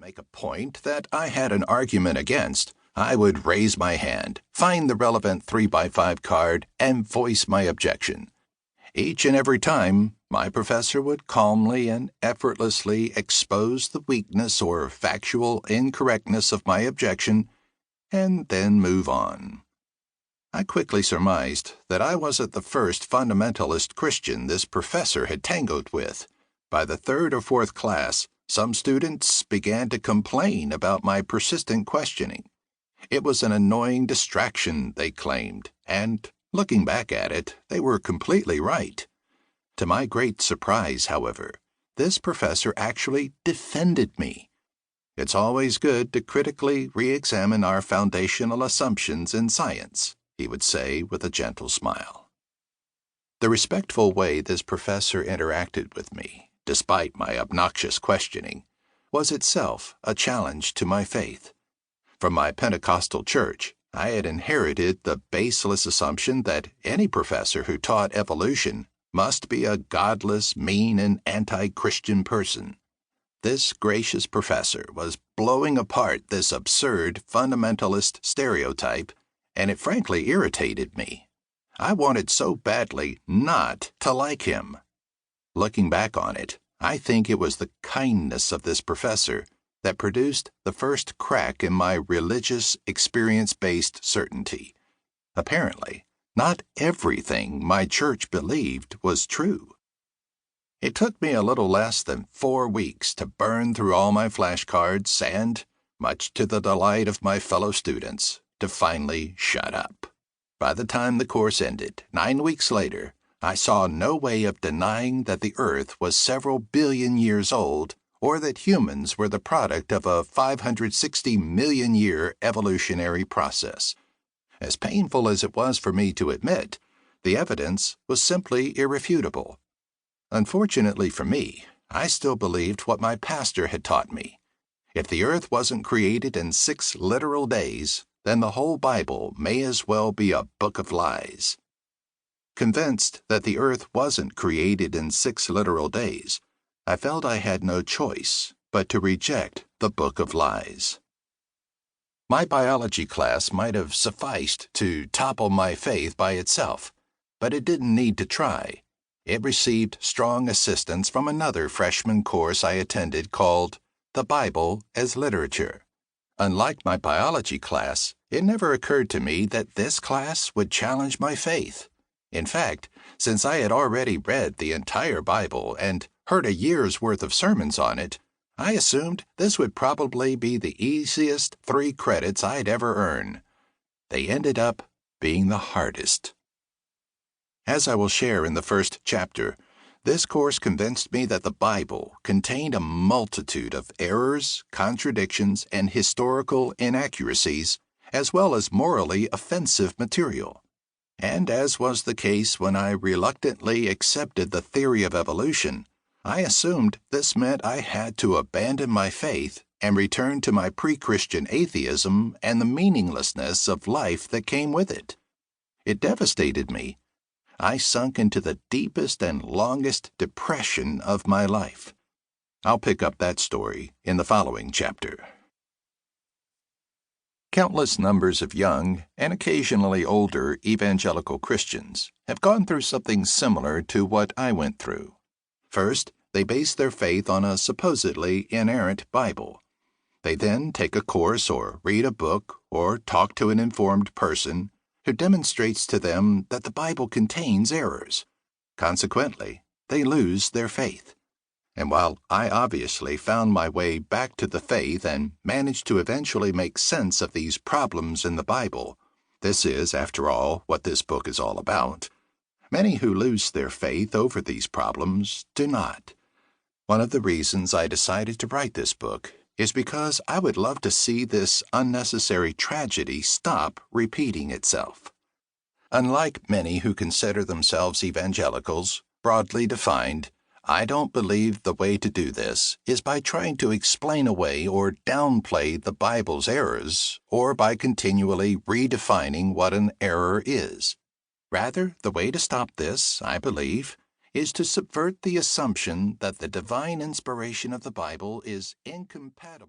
make a point that I had an argument against, I would raise my hand, find the relevant 3x5 card, and voice my objection. Each and every time, my professor would calmly and effortlessly expose the weakness or factual incorrectness of my objection, and then move on. I quickly surmised that I wasn't the first fundamentalist Christian this professor had tangled with. By the third or fourth class, some students began to complain about my persistent questioning. It was an annoying distraction, they claimed, and, looking back at it, they were completely right. To my great surprise, however, this professor actually defended me. It's always good to critically re-examine our foundational assumptions in science, he would say with a gentle smile. The respectful way this professor interacted with me, despite my obnoxious questioning, was itself a challenge to my faith. From my Pentecostal church, I had inherited the baseless assumption that any professor who taught evolution must be a godless, mean, and anti-Christian person. This gracious professor was blowing apart this absurd fundamentalist stereotype, and it frankly irritated me. I wanted so badly not to like him. Looking back on it, I think it was the kindness of this professor that produced the first crack in my religious experience-based certainty. Apparently, not everything my church believed was true. It took me a little less than 4 weeks to burn through all my flashcards and, much to the delight of my fellow students, to finally shut up. By the time the course ended, 9 weeks later, I saw no way of denying that the Earth was several billion years old or that humans were the product of a 560 million year evolutionary process. As painful as it was for me to admit, the evidence was simply irrefutable. Unfortunately for me, I still believed what my pastor had taught me. If the Earth wasn't created in 6 literal days, then the whole Bible may as well be a book of lies. Convinced that the Earth wasn't created in 6 literal days, I felt I had no choice but to reject the book of lies. My biology class might have sufficed to topple my faith by itself, but it didn't need to try. It received strong assistance from another freshman course I attended called The Bible as Literature. Unlike my biology class, it never occurred to me that this class would challenge my faith. In fact, since I had already read the entire Bible and heard a year's worth of sermons on it, I assumed this would probably be the easiest 3 credits I'd ever earn. They ended up being the hardest. As I will share in the first chapter, this course convinced me that the Bible contained a multitude of errors, contradictions, and historical inaccuracies, as well as morally offensive material. And as was the case when I reluctantly accepted the theory of evolution, I assumed this meant I had to abandon my faith and return to my pre-Christian atheism and the meaninglessness of life that came with it. It devastated me. I sunk into the deepest and longest depression of my life. I'll pick up that story in the following chapter. Countless numbers of young and occasionally older evangelical Christians have gone through something similar to what I went through. First, they base their faith on a supposedly inerrant Bible. They then take a course or read a book or talk to an informed person who demonstrates to them that the Bible contains errors. Consequently, they lose their faith. And while I obviously found my way back to the faith and managed to eventually make sense of these problems in the Bible, this is, after all, what this book is all about, many who lose their faith over these problems do not. One of the reasons I decided to write this book is because I would love to see this unnecessary tragedy stop repeating itself. Unlike many who consider themselves evangelicals, broadly defined, I don't believe the way to do this is by trying to explain away or downplay the Bible's errors or by continually redefining what an error is. Rather, the way to stop this, I believe, is to subvert the assumption that the divine inspiration of the Bible is incompatible